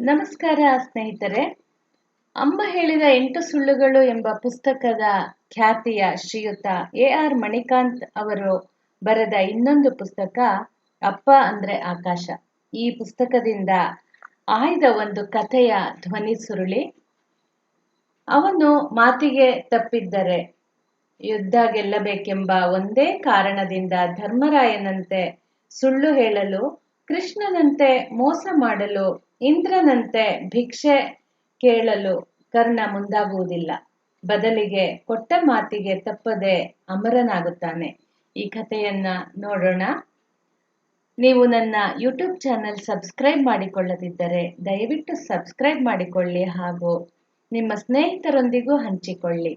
ನಮಸ್ಕಾರ ಸ್ನೇಹಿತರೆ. ಅಮ್ಮ ಹೇಳಿದ 8 ಸುಳ್ಳುಗಳು ಎಂಬ ಪುಸ್ತಕದ ಖ್ಯಾತಿಯ ಶ್ರೀಯುತ ಎ.ಆರ್. ಮಣಿಕಾಂತ್ ಅವರು ಬರೆದ ಇನ್ನೊಂದು ಪುಸ್ತಕ ಅಪ್ಪ ಅಂದ್ರೆ ಆಕಾಶ. ಈ ಪುಸ್ತಕದಿಂದ ಆಯ್ದ ಒಂದು ಕಥೆಯ ಧ್ವನಿ ಸುರುಳಿ. ಅವನು ಮಾತಿಗೆ ತಪ್ಪಿದ್ದರೆ ಯುದ್ಧ ಗೆಲ್ಲಬೇಕೆಂಬ ಒಂದೇ ಕಾರಣದಿಂದ ಧರ್ಮರಾಯನಂತೆ ಸುಳ್ಳು ಹೇಳಲು, ಕೃಷ್ಣನಂತೆ ಮೋಸ ಮಾಡಲು, ಇಂದ್ರನಂತೆ ಭಿಕ್ಷೆ ಕೇಳಲು ಕರ್ಣ ಮುಂದಾಗುವುದಿಲ್ಲ. ಬದಲಿಗೆ ಕೊಟ್ಟ ಮಾತಿಗೆ ತಪ್ಪದೆ ಅಮರನಾಗುತ್ತಾನೆ. ಈ ಕಥೆಯನ್ನ ನೋಡೋಣ. ನೀವು ನನ್ನ ಯೂಟ್ಯೂಬ್ ಚಾನೆಲ್ ಸಬ್ಸ್ಕ್ರೈಬ್ ಮಾಡಿಕೊಳ್ಳದಿದ್ದರೆ ದಯವಿಟ್ಟು ಸಬ್ಸ್ಕ್ರೈಬ್ ಮಾಡಿಕೊಳ್ಳಿ ಹಾಗೂ ನಿಮ್ಮ ಸ್ನೇಹಿತರೊಂದಿಗೂ ಹಂಚಿಕೊಳ್ಳಿ.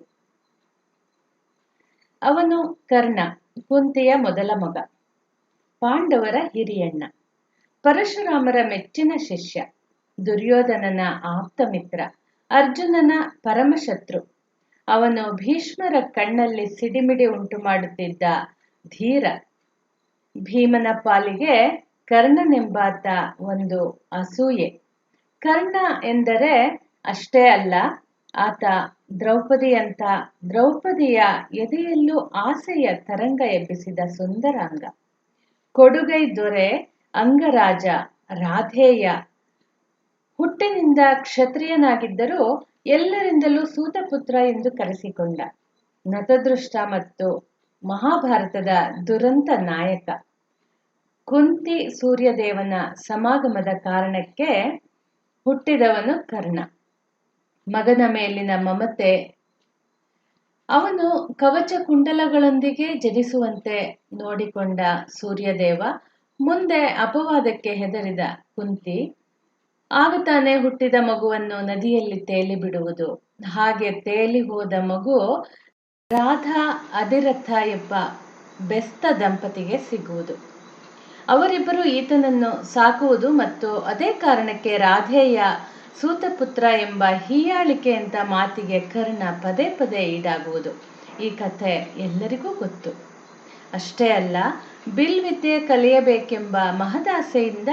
ಅವನು ಕರ್ಣ, ಕುಂತಿಯ ಮೊದಲ ಮಗ, ಪಾಂಡವರ ಹಿರಿಯಣ್ಣ, ಪರಶುರಾಮರ ಮೆಚ್ಚಿನ ಶಿಷ್ಯ, ದುರ್ಯೋಧನನ ಆಪ್ತ ಮಿತ್ರ, ಅರ್ಜುನನ ಪರಮಶತ್ರು. ಅವನು ಭೀಷ್ಮರ ಕಣ್ಣಲ್ಲಿ ಸಿಡಿಮಿಡಿ ಉಂಟು ಮಾಡುತ್ತಿದ್ದ ಧೀರ. ಭೀಮನ ಪಾಲಿಗೆ ಕರ್ಣನೆಂಬಾತ ಒಂದು ಅಸೂಯೆ. ಕರ್ಣ ಎಂದರೆ ಅಷ್ಟೇ ಅಲ್ಲ, ಆತ ದ್ರೌಪದಿಯ ಎದೆಯಲ್ಲೂ ಆಸೆಯ ತರಂಗ ಎಬ್ಬಿಸಿದ ಸುಂದರಾಂಗ. ಕೊಡುಗೈ ದೊರೆ, ಅಂಗರಾಜ, ರಾಧೇಯ. ಹುಟ್ಟಿನಿಂದ ಕ್ಷತ್ರಿಯನಾಗಿದ್ದರೂ ಎಲ್ಲರಿಂದಲೂ ಸೂತಪುತ್ರ ಎಂದು ಕರೆಸಿಕೊಂಡ ನತದೃಷ್ಟ ಮತ್ತು ಮಹಾಭಾರತದ ದುರಂತ ನಾಯಕ. ಕುಂತಿ ಸೂರ್ಯದೇವನ ಸಮಾಗಮದ ಕಾರಣಕ್ಕೆ ಹುಟ್ಟಿದವನು ಕರ್ಣ. ಮಗನ ಮೇಲಿನ ಮಮತೆ. ಅವನು ಕವಚ ಕುಂಡಲಗಳೊಂದಿಗೆ ಜನಿಸುವಂತೆ ನೋಡಿಕೊಂಡ ಸೂರ್ಯದೇವ ಮುಂದೆ ಅಪವಾದಕ್ಕೆ ಹೆದರಿದ ಕುಂತಿ. ಆಗ ತಾನೇ ಹುಟ್ಟಿದ ಮಗುವನ್ನು ನದಿಯಲ್ಲಿ ತೇಲಿ ಬಿಡುವುದು. ಹಾಗೆ ತೇಲಿ ಹೋದ ಮಗು ರಾಧಾ ಅಧಿರಥ ಎಂಬ ಬೆಸ್ತ ದಂಪತಿಗೆ ಸಿಗುವುದು. ಅವರಿಬ್ಬರು ಈತನನ್ನು ಸಾಕುವುದು ಮತ್ತು ಅದೇ ಕಾರಣಕ್ಕೆ ರಾಧೇಯ ಸೂತಪುತ್ರ ಎಂಬ ಹೀಯಾಳಿಕೆಯಂತ ಮಾತಿಗೆ ಕರ್ಣ ಪದೇ ಪದೇ ಈಡಾಗುವುದು. ಈ ಕಥೆ ಎಲ್ಲರಿಗೂ ಗೊತ್ತು. ಅಷ್ಟೇ ಅಲ್ಲ, ಬಿಲ್ವಿದ್ಯೆ ಕಲಿಯಬೇಕೆಂಬ ಮಹದಾಸೆಯಿಂದ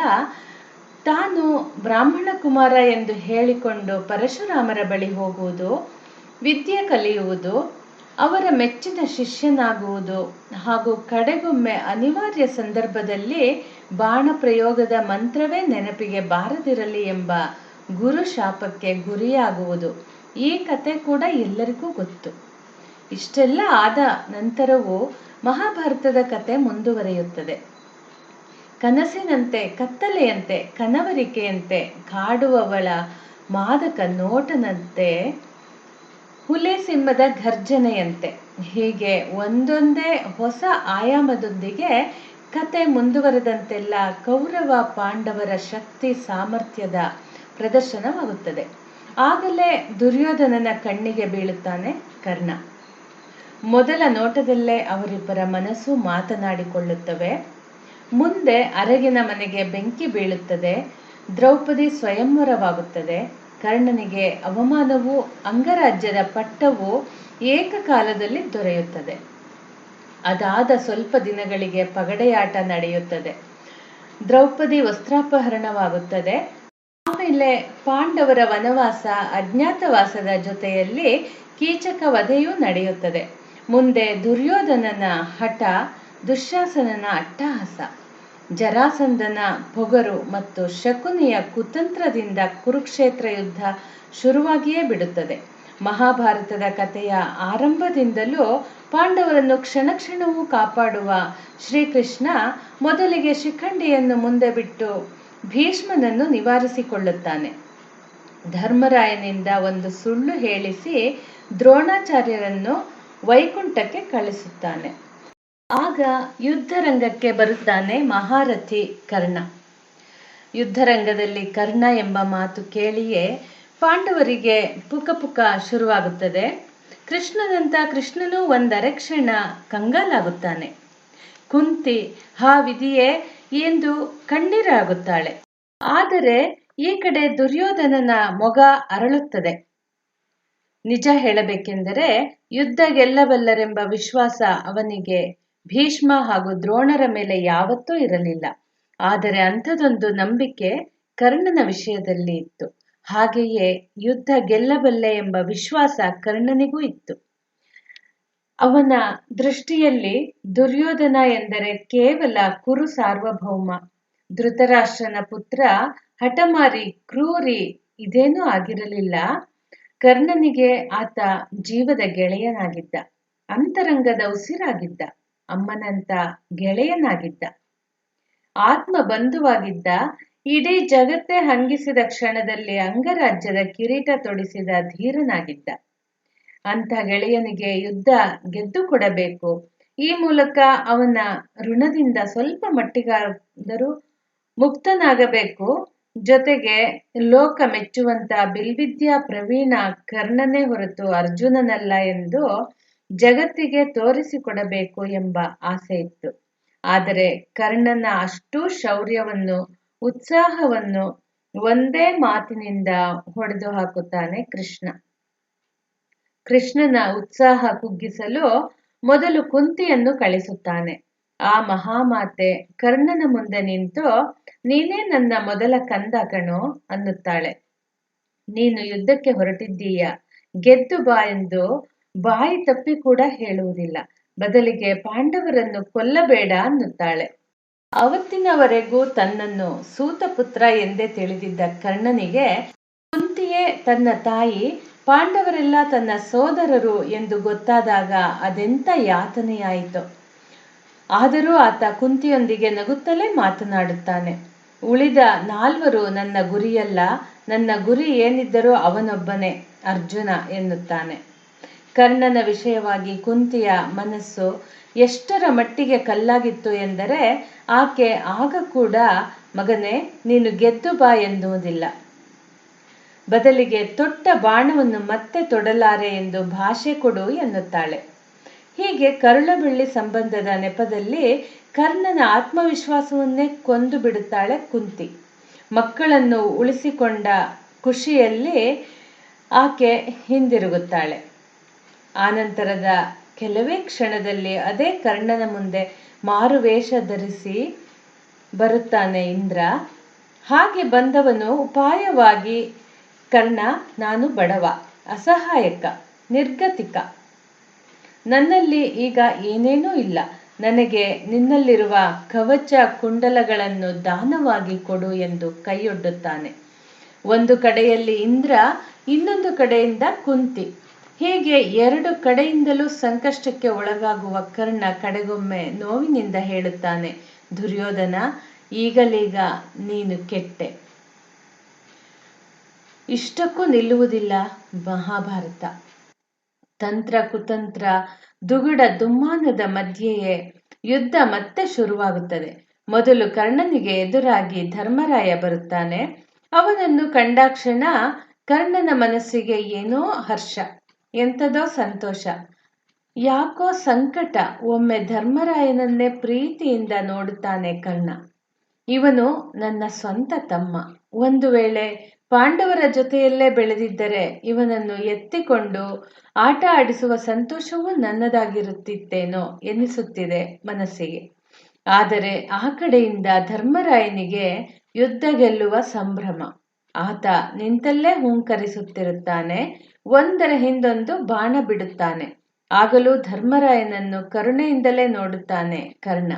ತಾನು ಬ್ರಾಹ್ಮಣ ಕುಮಾರ ಎಂದು ಹೇಳಿಕೊಂಡು ಪರಶುರಾಮರ ಬಳಿ ಹೋಗುವುದು, ವಿದ್ಯೆ ಕಲಿಯುವುದು, ಅವರ ಮೆಚ್ಚಿನ ಶಿಷ್ಯನಾಗುವುದು ಹಾಗೂ ಕಡೆಗೊಮ್ಮೆ ಅನಿವಾರ್ಯ ಸಂದರ್ಭದಲ್ಲಿ ಬಾಣ ಪ್ರಯೋಗದ ಮಂತ್ರವೇ ನೆನಪಿಗೆ ಬಾರದಿರಲಿ ಎಂಬ ಗುರು ಶಾಪಕ್ಕೆ ಗುರಿಯಾಗುವುದು. ಈ ಕತೆ ಕೂಡ ಎಲ್ಲರಿಗೂ ಗೊತ್ತು. ಇಷ್ಟೆಲ್ಲ ಆದ ನಂತರವೂ ಮಹಾಭಾರತದ ಕತೆ ಮುಂದುವರಿಯುತ್ತದೆ. ಕನಸಿನಂತೆ, ಕತ್ತಲೆಯಂತೆ, ಕನವರಿಕೆಯಂತೆ, ಕಾಡುವವಳ ಮಾದಕ ನೋಟನಂತೆ, ಹುಲಿ ಸಿಂಹದ ಘರ್ಜನೆಯಂತೆ. ಹೀಗೆ ಒಂದೊಂದೇ ಹೊಸ ಆಯಾಮದೊಂದಿಗೆ ಕತೆ ಮುಂದುವರೆದಂತೆಲ್ಲ ಕೌರವ ಪಾಂಡವರ ಶಕ್ತಿ ಸಾಮರ್ಥ್ಯದ ಪ್ರದರ್ಶನವಾಗುತ್ತದೆ. ಆಗಲೇ ದುರ್ಯೋಧನನ ಕಣ್ಣಿಗೆ ಬೀಳುತ್ತಾನೆ ಕರ್ಣ. ಮೊದಲ ನೋಟದಲ್ಲೇ ಅವರಿಬ್ಬರ ಮನಸ್ಸು ಮಾತನಾಡಿಕೊಳ್ಳುತ್ತವೆ. ಮುಂದೆ ಅರಗಿನ ಮನೆಗೆ ಬೆಂಕಿ ಬೀಳುತ್ತದೆ. ದ್ರೌಪದಿ ಸ್ವಯಂವರವಾಗುತ್ತದೆ. ಕರ್ಣನಿಗೆ ಅವಮಾನವೂ ಅಂಗರಾಜ್ಯದ ಪಟ್ಟವೂ ಏಕಕಾಲದಲ್ಲಿ ದೊರೆಯುತ್ತದೆ. ಅದಾದ ಸ್ವಲ್ಪ ದಿನಗಳಿಗೆ ಪಗಡೆಯಾಟ ನಡೆಯುತ್ತದೆ. ದ್ರೌಪದಿ ವಸ್ತ್ರಾಪಹರಣವಾಗುತ್ತದೆ. ಆಮೇಲೆ ಪಾಂಡವರ ವನವಾಸ, ಅಜ್ಞಾತವಾಸದ ಜೊತೆಯಲ್ಲಿ ಕೀಚಕ ವಧೆಯೂ ನಡೆಯುತ್ತದೆ. ಮುಂದೆ ದುರ್ಯೋಧನನ ಹಠ, ದುಶ್ಯಾಸನನ ಅಟ್ಟಹಾಸ, ಜರಾಸಂಧನ ಪೊಗರು ಮತ್ತು ಶಕುನಿಯ ಕುತಂತ್ರದಿಂದ ಕುರುಕ್ಷೇತ್ರ ಯುದ್ಧ ಶುರುವಾಗಿಯೇ ಬಿಡುತ್ತದೆ. ಮಹಾಭಾರತದ ಕಥೆಯ ಆರಂಭದಿಂದಲೂ ಪಾಂಡವರನ್ನು ಕ್ಷಣ ಕ್ಷಣವೂ ಕಾಪಾಡುವ ಶ್ರೀಕೃಷ್ಣ ಮೊದಲಿಗೆ ಶಿಖಂಡಿಯನ್ನು ಮುಂದೆ ಬಿಟ್ಟು ಭೀಷ್ಮನನ್ನು ನಿವಾರಿಸಿಕೊಳ್ಳುತ್ತಾನೆ. ಧರ್ಮರಾಯನಿಂದ ಒಂದು ಸುಳ್ಳು ಹೇಳಿಸಿ ದ್ರೋಣಾಚಾರ್ಯರನ್ನು ವೈಕುಂಠಕ್ಕೆ ಕಳಿಸುತ್ತಾನೆ. ಆಗ ಯುದ್ಧರಂಗಕ್ಕೆ ಬರುತ್ತಾನೆ ಮಹಾರಥಿ ಕರ್ಣ. ಯುದ್ಧರಂಗದಲ್ಲಿ ಕರ್ಣ ಎಂಬ ಮಾತು ಕೇಳಿಯೇ ಪಾಂಡವರಿಗೆ ಪುಕ ಶುರುವಾಗುತ್ತದೆ. ಕೃಷ್ಣನೂ ಒಂದರೆ ಕ್ಷಣ ಕಂಗಾಲಾಗುತ್ತಾನೆ. ಕುಂತಿ ಹಾ ವಿಧಿಯೇ ಎಂದು ಕಣ್ಣೀರಾಗುತ್ತಾಳೆ. ಆದರೆ ಈ ಕಡೆ ದುರ್ಯೋಧನನ ಮೊಗ ಅರಳುತ್ತದೆ. ನಿಜ ಹೇಳಬೇಕೆಂದರೆ ಯುದ್ಧ ಗೆಲ್ಲಬಲ್ಲರೆಂಬ ವಿಶ್ವಾಸ ಅವನಿಗೆ ಭೀಷ್ಮ ಹಾಗೂ ದ್ರೋಣರ ಮೇಲೆ ಯಾವತ್ತೂ ಇರಲಿಲ್ಲ. ಆದರೆ ಅಂಥದೊಂದು ನಂಬಿಕೆ ಕರ್ಣನ ವಿಷಯದಲ್ಲಿ ಇತ್ತು. ಹಾಗೆಯೇ ಯುದ್ಧ ಗೆಲ್ಲಬಲ್ಲೆ ಎಂಬ ವಿಶ್ವಾಸ ಕರ್ಣನಿಗೂ ಇತ್ತು. ಅವನ ದೃಷ್ಟಿಯಲ್ಲಿ ದುರ್ಯೋಧನ ಎಂದರೆ ಕೇವಲ ಕುರು ಸಾರ್ವಭೌಮ, ಧೃತರಾಷ್ಟ್ರನ ಪುತ್ರ, ಹಠಮಾರಿ, ಕ್ರೂರಿ ಇದೇನೂ ಆಗಿರಲಿಲ್ಲ. ಕರ್ಣನಿಗೆ ಆತ ಜೀವದ ಗೆಳೆಯನಾಗಿದ್ದ, ಅಂತರಂಗದ ಉಸಿರಾಗಿದ್ದ, ಅಮ್ಮನಂತ ಗೆಳೆಯನಾಗಿದ್ದ, ಆತ್ಮ ಬಂಧುವಾಗಿದ್ದ. ಇಡೀ ಜಗತ್ತೇ ಹಂಗಿಸಿದ ಕ್ಷಣದಲ್ಲಿ ಅಂಗರಾಜ್ಯದ ಕಿರೀಟ ತೊಡಿಸಿದ ಧೀರನಾಗಿದ್ದ. ಅಂಥ ಗೆಳೆಯನಿಗೆ ಯುದ್ಧ ಗೆದ್ದು ಕೊಡಬೇಕು. ಈ ಮೂಲಕ ಅವನ ಋಣದಿಂದ ಸ್ವಲ್ಪ ಮಟ್ಟಿಗಾದರೂ ಮುಕ್ತನಾಗಬೇಕು. ಜೊತೆಗೆ ಲೋಕ ಮೆಚ್ಚುವಂತ ಬಿಲ್ವಿದ್ಯಾ ಪ್ರವೀಣ ಕರ್ಣನೇ ಹೊರತು ಅರ್ಜುನನಲ್ಲ ಎಂದು ಜಗತ್ತಿಗೆ ತೋರಿಸಿಕೊಡಬೇಕು ಎಂಬ ಆಸೆ ಇತ್ತು. ಆದರೆ ಕರ್ಣನ ಅಷ್ಟೂ ಶೌರ್ಯವನ್ನು, ಉತ್ಸಾಹವನ್ನು ಒಂದೇ ಮಾತಿನಿಂದ ಹೊಡೆದು ಹಾಕುತ್ತಾನೆ ಕೃಷ್ಣ. ಕೃಷ್ಣನ ಉತ್ಸಾಹ ಕುಗ್ಗಿಸಲು ಮೊದಲು ಕುಂತಿಯನ್ನು ಕಳಿಸುತ್ತಾನೆ. ಆ ಮಹಾಮಾತೆ ಕರ್ಣನ ಮುಂದೆ ನಿಂತು, ನೀನೇ ನನ್ನ ಮೊದಲ ಕಂದ ಕಣೋ ಅನ್ನುತ್ತಾಳೆ. ನೀನು ಯುದ್ಧಕ್ಕೆ ಹೊರಟಿದ್ದೀಯ, ಗೆದ್ದು ಬಾ ಎಂದು ಬಾಯಿ ತಪ್ಪಿ ಕೂಡ ಹೇಳುವುದಿಲ್ಲ. ಬದಲಿಗೆ ಪಾಂಡವರನ್ನು ಕೊಲ್ಲಬೇಡ ಅನ್ನುತ್ತಾಳೆ. ಅವತ್ತಿನವರೆಗೂ ತನ್ನನ್ನು ಸೂತಪುತ್ರ ಎಂದೇ ತಿಳಿದಿದ್ದ ಕರ್ಣನಿಗೆ ಕುಂತಿಯೇ ತನ್ನ ತಾಯಿ, ಪಾಂಡವರೆಲ್ಲ ತನ್ನ ಸೋದರರು ಎಂದು ಗೊತ್ತಾದಾಗ ಅದೆಂಥ ಯಾತನೆಯಾಯಿತು. ಆದರೂ ಆತ ಕುಂತಿಯೊಂದಿಗೆ ನಗುತ್ತಲೇ ಮಾತನಾಡುತ್ತಾನೆ. ಉಳಿದ 4 ನನ್ನ ಗುರಿಯಲ್ಲ, ನನ್ನ ಗುರಿ ಏನಿದ್ದರೂ ಅವನೊಬ್ಬನೇ, ಅರ್ಜುನ ಎನ್ನುತ್ತಾನೆ. ಕರ್ಣನ ವಿಷಯವಾಗಿ ಕುಂತಿಯ ಮನಸ್ಸು ಎಷ್ಟರ ಮಟ್ಟಿಗೆ ಕಲ್ಲಾಗಿತ್ತು ಎಂದರೆ ಆಕೆ ಆಗ ಕೂಡ ಮಗನೇ ನೀನು ಗೆದ್ದು ಬಾ ಎನ್ನುವುದಿಲ್ಲ. ಬದಲಿಗೆ ತೊಟ್ಟ ಬಾಣವನ್ನು ಮತ್ತೆ ತೊಡಲಾರೆ ಎಂದು ಭಾಷೆ ಕೊಡು ಎನ್ನುತ್ತಾಳೆ. ಹೀಗೆ ಕರುಳಬಳ್ಳಿ ಸಂಬಂಧದ ನೆಪದಲ್ಲಿ ಕರ್ಣನ ಆತ್ಮವಿಶ್ವಾಸವನ್ನೇ ಕೊಂದು ಬಿಡುತ್ತಾಳೆ ಕುಂತಿ. ಮಕ್ಕಳನ್ನು ಉಳಿಸಿಕೊಂಡ ಖುಷಿಯಲ್ಲಿ ಆಕೆ ಹಿಂದಿರುಗುತ್ತಾಳೆ. ಆನಂತರದ ಕೆಲವೇ ಕ್ಷಣದಲ್ಲಿ ಅದೇ ಕರ್ಣನ ಮುಂದೆ ಮಾರುವೇಷ ಧರಿಸಿ ಬರುತ್ತಾನೆ ಇಂದ್ರ. ಹಾಗೆ ಬಂದವನು ಉಪಾಯವಾಗಿ, ಕರ್ಣ, ನಾನು ಬಡವ, ಅಸಹಾಯಕ, ನಿರ್ಗತಿಕ, ನನ್ನಲ್ಲಿ ಈಗ ಏನೇನೂ ಇಲ್ಲ. ನನಗೆ ನಿನ್ನಲ್ಲಿರುವ ಕವಚ ಕುಂಡಲಗಳನ್ನು ದಾನವಾಗಿ ಕೊಡು ಎಂದು ಕೈಯೊಡ್ಡುತ್ತಾನೆ. ಒಂದು ಕಡೆಯಲ್ಲಿ ಇಂದ್ರ, ಇನ್ನೊಂದು ಕಡೆಯಿಂದ ಕುಂತಿ. ಹೀಗೆ 2 ಕಡೆಯಿಂದಲೂ ಸಂಕಷ್ಟಕ್ಕೆ ಒಳಗಾಗುವ ಕರ್ಣ ಕಡೆಗೊಮ್ಮೆ ನೋವಿನಿಂದ ಹೇಳುತ್ತಾನೆ, ದುರ್ಯೋಧನ, ಈಗಲೀಗ ನೀನು ಕೆಟ್ಟೆ. ಇಷ್ಟಕ್ಕೂ ನಿಲ್ಲುವುದಿಲ್ಲ ಮಹಾಭಾರತ. ತಂತ್ರ ಕುತಂತ್ರ ದುಗುಡ ದುಮ್ಮಾನದ ಮಧ್ಯೆಯೇ ಯುದ್ಧ ಮತ್ತೆ ಶುರುವಾಗುತ್ತದೆ. ಮೊದಲು ಕರ್ಣನಿಗೆ ಎದುರಾಗಿ ಧರ್ಮರಾಯ ಬರುತ್ತಾನೆ. ಅವನನ್ನು ಕಂಡಾಕ್ಷಣ ಕರ್ಣನ ಮನಸ್ಸಿಗೆ ಏನೋ ಹರ್ಷ, ಎಂಥದೋ ಸಂತೋಷ, ಯಾಕೋ ಸಂಕಟ. ಒಮ್ಮೆ ಧರ್ಮರಾಯನನ್ನೇ ಪ್ರೀತಿಯಿಂದ ನೋಡುತ್ತಾನೆ ಕರ್ಣ. ಇವನು ನನ್ನ ಸ್ವಂತ ತಮ್ಮ. ಒಂದು ವೇಳೆ ಪಾಂಡವರ ಜೊತೆಯಲ್ಲೇ ಬೆಳೆದಿದ್ದರೆ ಇವನನ್ನು ಎತ್ತಿಕೊಂಡು ಆಟ ಆಡಿಸುವ ಸಂತೋಷವೂ ನನ್ನದಾಗಿರುತ್ತಿತ್ತೇನೋ ಎನ್ನಿಸುತ್ತಿದೆ ಮನಸ್ಸಿಗೆ. ಆದರೆ ಆ ಕಡೆಯಿಂದ ಧರ್ಮರಾಯನಿಗೆ ಯುದ್ಧ ಗೆಲ್ಲುವ ಸಂಭ್ರಮ. ಆತ ನಿಂತಲ್ಲೇ ಹೂಂಕರಿಸುತ್ತಿರುತ್ತಾನೆ. ಒಂದರ ಹಿಂದೊಂದು ಬಾಣ ಬಿಡುತ್ತಾನೆ. ಆಗಲೂ ಧರ್ಮರಾಯನನ್ನು ಕರುಣೆಯಿಂದಲೇ ನೋಡುತ್ತಾನೆ ಕರ್ಣ.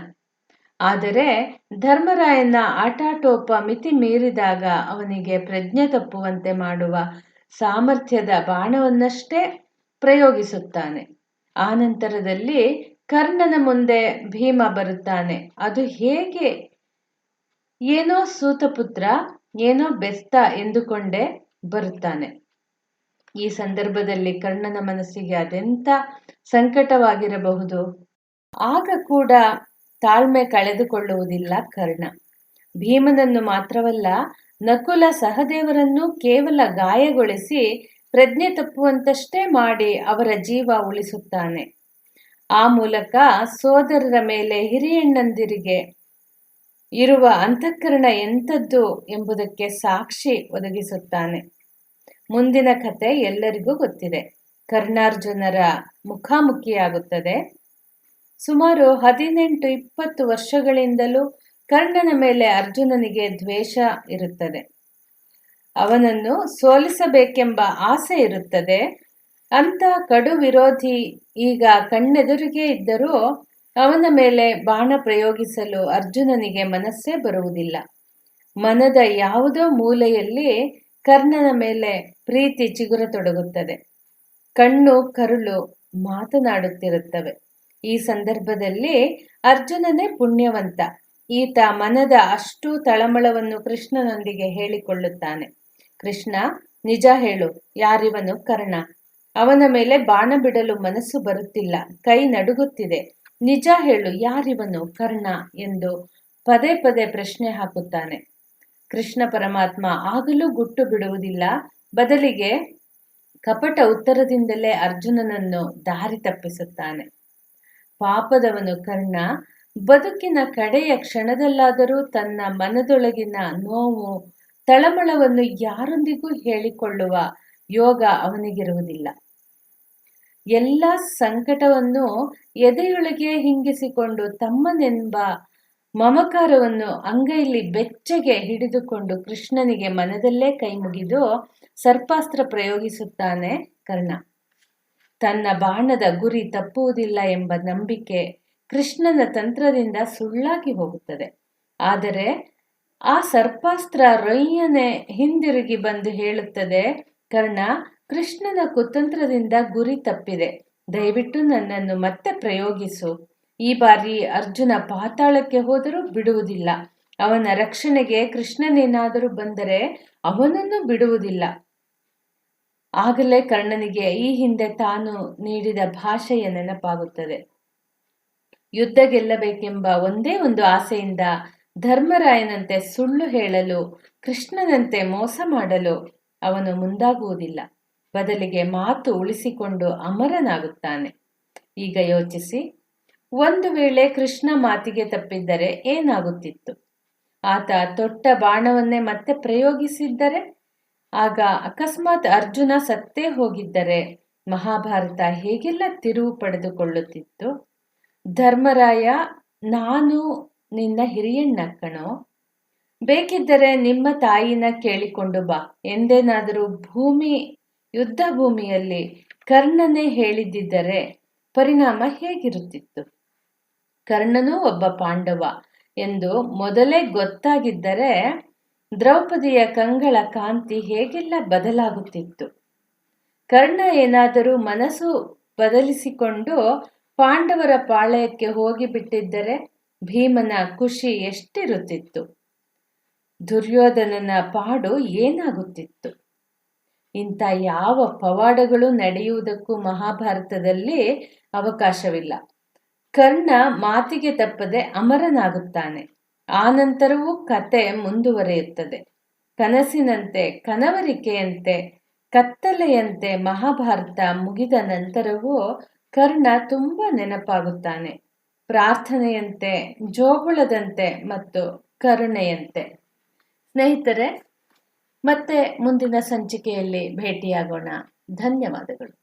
ಆದರೆ ಧರ್ಮರಾಯನ ಆಟಾಟೋಪ ಮಿತಿ ಮೀರಿದಾಗ ಅವನಿಗೆ ಪ್ರಜ್ಞೆ ತಪ್ಪುವಂತೆ ಮಾಡುವ ಸಾಮರ್ಥ್ಯದ ಬಾಣವನ್ನಷ್ಟೇ ಪ್ರಯೋಗಿಸುತ್ತಾನೆ. ಆನಂತರದಲ್ಲಿ ಕರ್ಣನ ಮುಂದೆ ಭೀಮ ಬರುತ್ತಾನೆ. ಅದು ಹೇಗೆ, ಏನೋ ಸೂತಪುತ್ರ, ಏನೋ ಬೆಸ್ತ ಎಂದುಕೊಂಡೇ ಬರುತ್ತಾನೆ. ಈ ಸಂದರ್ಭದಲ್ಲಿ ಕರ್ಣನ ಮನಸ್ಸಿಗೆ ಅದೆಂಥ ಸಂಕಟವಾಗಿರಬಹುದು. ಆಗ ಕೂಡ ತಾಳ್ಮೆ ಕಳೆದುಕೊಳ್ಳುವುದಿಲ್ಲ ಕರ್ಣ. ಭೀಮನನ್ನು ಮಾತ್ರವಲ್ಲ, ನಕುಲ ಸಹದೇವರನ್ನು ಕೇವಲ ಗಾಯಗೊಳಿಸಿ ಪ್ರಜ್ಞೆ ತಪ್ಪುವಂತಷ್ಟೇ ಮಾಡಿ ಅವರ ಜೀವ ಉಳಿಸುತ್ತಾನೆ. ಆ ಮೂಲಕ ಸೋದರರ ಮೇಲೆ ಹಿರಿಯಣ್ಣಂದಿರಿಗೆ ಇರುವ ಅಂತಃಕರಣ ಎಂಥದ್ದು ಎಂಬುದಕ್ಕೆ ಸಾಕ್ಷಿ ಒದಗಿಸುತ್ತಾನೆ. ಮುಂದಿನ ಕಥೆ ಎಲ್ಲರಿಗೂ ಗೊತ್ತಿದೆ. ಕರ್ಣಾರ್ಜುನರ ಮುಖಾಮುಖಿಯಾಗುತ್ತದೆ. ಸುಮಾರು 18-20 ವರ್ಷಗಳಿಂದಲೂ ಕರ್ಣನ ಮೇಲೆ ಅರ್ಜುನನಿಗೆ ದ್ವೇಷ ಇರುತ್ತದೆ. ಅವನನ್ನು ಸೋಲಿಸಬೇಕೆಂಬ ಆಸೆ ಇರುತ್ತದೆ. ಅಂತ ಕಡು ವಿರೋಧಿ ಈಗ ಕಣ್ಣೆದುರಿಗೆ ಇದ್ದರೂ ಅವನ ಮೇಲೆ ಬಾಣ ಪ್ರಯೋಗಿಸಲು ಅರ್ಜುನನಿಗೆ ಮನಸ್ಸೇ ಬರುವುದಿಲ್ಲ. ಮನದ ಯಾವುದೋ ಮೂಲೆಯಲ್ಲಿ ಕರ್ಣನ ಮೇಲೆ ಪ್ರೀತಿ ಚಿಗುರತೊಡಗುತ್ತದೆ. ಕಣ್ಣು ಕರುಳು ಮಾತನಾಡುತ್ತಿರುತ್ತವೆ. ಈ ಸಂದರ್ಭದಲ್ಲಿ ಅರ್ಜುನನೇ ಪುಣ್ಯವಂತ. ಈತ ಮನದ ಅಷ್ಟೂ ತಳಮಳವನ್ನು ಕೃಷ್ಣನೊಂದಿಗೆ ಹೇಳಿಕೊಳ್ಳುತ್ತಾನೆ. ಕೃಷ್ಣ, ನಿಜ ಹೇಳು, ಯಾರಿವನು ಕರ್ಣ? ಅವನ ಮೇಲೆ ಬಾಣ ಬಿಡಲು ಮನಸ್ಸು ಬರುತ್ತಿಲ್ಲ, ಕೈ ನಡುಗುತ್ತಿದೆ. ನಿಜ ಹೇಳು, ಯಾರಿವನು ಕರ್ಣ ಎಂದು ಪದೇ ಪದೇ ಪ್ರಶ್ನೆ ಹಾಕುತ್ತಾನೆ. ಕೃಷ್ಣ ಪರಮಾತ್ಮ ಆಗಲೂ ಗುಟ್ಟು ಬಿಡುವುದಿಲ್ಲ. ಬದಲಿಗೆ ಕಪಟ ಉತ್ತರದಿಂದಲೇ ಅರ್ಜುನನನ್ನು ದಾರಿ ತಪ್ಪಿಸುತ್ತಾನೆ. ಪಾಪದವನು ಕರ್ಣ ಬದುಕಿನ ಕಡೆಯ ಕ್ಷಣದಲ್ಲಾದರೂ ತನ್ನ ಮನದೊಳಗಿನ ನೋವು ತಳಮಳವನ್ನು ಯಾರೊಂದಿಗೂ ಹೇಳಿಕೊಳ್ಳುವ ಯೋಗ ಅವನಿಗಿರುವುದಿಲ್ಲ. ಎಲ್ಲ ಸಂಕಟವನ್ನು ಎದೆಯೊಳಗೆ ಹಿಂಗಿಸಿಕೊಂಡು ತಮ್ಮನೆಂಬ ಮಮಕಾರವನ್ನು ಅಂಗೈಲಿ ಬೆಚ್ಚಗೆ ಹಿಡಿದುಕೊಂಡು ಕೃಷ್ಣನಿಗೆ ಮನದಲ್ಲೇ ಕೈ ಮುಗಿದು ಸರ್ಪಾಸ್ತ್ರ ಪ್ರಯೋಗಿಸುತ್ತಾನೆ ಕರ್ಣ. ತನ್ನ ಬಾಣದ ಗುರಿ ತಪ್ಪುವುದಿಲ್ಲ ಎಂಬ ನಂಬಿಕೆ ಕೃಷ್ಣನ ತಂತ್ರದಿಂದ ಸುಳ್ಳಾಗಿ ಹೋಗುತ್ತದೆ. ಆದರೆ ಆ ಸರ್ಪಾಸ್ತ್ರ ರೊಯ್ಯನೆ ಹಿಂದಿರುಗಿ ಬಂದು ಹೇಳುತ್ತದೆ, ಕರ್ಣ, ಕೃಷ್ಣನ ಕುತಂತ್ರದಿಂದ ಗುರಿ ತಪ್ಪಿದೆ, ದಯವಿಟ್ಟು ನನ್ನನ್ನು ಮತ್ತೆ ಪ್ರಯೋಗಿಸು. ಈ ಬಾರಿ ಅರ್ಜುನ ಪಾತಾಳಕ್ಕೆ ಹೋದರೂ ಬಿಡುವುದಿಲ್ಲ. ಅವನ ರಕ್ಷಣೆಗೆ ಕೃಷ್ಣನೇನಾದರೂ ಬಂದರೆ ಅವನನ್ನು ಬಿಡುವುದಿಲ್ಲ. ಆಗಲೇ ಕರ್ಣನಿಗೆ ಈ ಹಿಂದೆ ತಾನು ನೀಡಿದ ಭಾಷೆಯ ನೆನಪಾಗುತ್ತದೆ. ಯುದ್ಧ ಗೆಲ್ಲಬೇಕೆಂಬ ಒಂದೇ ಒಂದು ಆಸೆಯಿಂದ ಧರ್ಮರಾಯನಂತೆ ಸುಳ್ಳು ಹೇಳಲು, ಕೃಷ್ಣನಂತೆ ಮೋಸ ಮಾಡಲು ಅವನು ಮುಂದಾಗುವುದಿಲ್ಲ. ಬದಲಿಗೆ ಮಾತು ಉಳಿಸಿಕೊಂಡು ಅಮರನಾಗುತ್ತಾನೆ. ಈಗ ಯೋಚಿಸಿ, ಒಂದು ವೇಳೆ ಕೃಷ್ಣ ಮಾತಿಗೆ ತಪ್ಪಿದ್ದರೆ ಏನಾಗುತ್ತಿತ್ತು? ಆತ ತೊಟ್ಟ ಬಾಣವನ್ನೇ ಮತ್ತೆ ಪ್ರಯೋಗಿಸಿದ್ದರೆ, ಆಗ ಅಕಸ್ಮಾತ್ ಅರ್ಜುನ ಸತ್ತೇ ಹೋಗಿದ್ದರೆ ಮಹಾಭಾರತ ಹೇಗೆಲ್ಲ ತಿರುವು ಪಡೆದುಕೊಳ್ಳುತ್ತಿತ್ತು? ಧರ್ಮರಾಯ, ನಾನು ನಿನ್ನ ಹಿರಿಯಣ್ಣ ಕಣೋ, ಬೇಕಿದ್ದರೆ ನಿಮ್ಮ ತಾಯಿನ ಕೇಳಿಕೊಂಡು ಬಾ ಎಂದೇನಾದರೂ ಯುದ್ಧ ಭೂಮಿಯಲ್ಲಿ ಕರ್ಣನೇ ಹೇಳಿದ್ದರೆ ಪರಿಣಾಮ ಹೇಗಿರುತ್ತಿತ್ತು? ಕರ್ಣನೂ ಒಬ್ಬ ಪಾಂಡವ ಎಂದು ಮೊದಲೇ ಗೊತ್ತಾಗಿದ್ದರೆ ದ್ರೌಪದಿಯ ಕಂಗಳ ಕಾಂತಿ ಹೇಗೆಲ್ಲ ಬದಲಾಗುತ್ತಿತ್ತು? ಕರ್ಣ ಏನಾದರೂ ಮನಸ್ಸು ಬದಲಿಸಿಕೊಂಡು ಪಾಂಡವರ ಪಾಳೆಯಕ್ಕೆ ಹೋಗಿಬಿಟ್ಟಿದ್ದರೆ ಭೀಮನ ಖುಷಿ ಎಷ್ಟಿರುತ್ತಿತ್ತು? ದುರ್ಯೋಧನನ ಪಾಡು ಏನಾಗುತ್ತಿತ್ತು? ಇಂಥ ಯಾವ ಪವಾಡಗಳು ನಡೆಯುವುದಕ್ಕೂ ಮಹಾಭಾರತದಲ್ಲಿ ಅವಕಾಶವಿಲ್ಲ. ಕರ್ಣ ಮಾತಿಗೆ ತಪ್ಪದೆ ಅಮರನಾಗುತ್ತಾನೆ. ಆನಂತರವೂ ಕತೆ ಮುಂದುವರಿಯುತ್ತದೆ. ಕನಸಿನಂತೆ, ಕನವರಿಕೆಯಂತೆ, ಕತ್ತಲೆಯಂತೆ ಮಹಾಭಾರತ ಮುಗಿದ ನಂತರವೂ ಕರ್ಣ ತುಂಬ ನೆನಪಾಗುತ್ತಾನೆ. ಪ್ರಾರ್ಥನೆಯಂತೆ, ಜೋಗುಳದಂತೆ ಮತ್ತು ಕರುಣೆಯಂತೆ. ಸ್ನೇಹಿತರೆ, ಮತ್ತೆ ಮುಂದಿನ ಸಂಚಿಕೆಯಲ್ಲಿ ಭೇಟಿಯಾಗೋಣ. ಧನ್ಯವಾದಗಳು.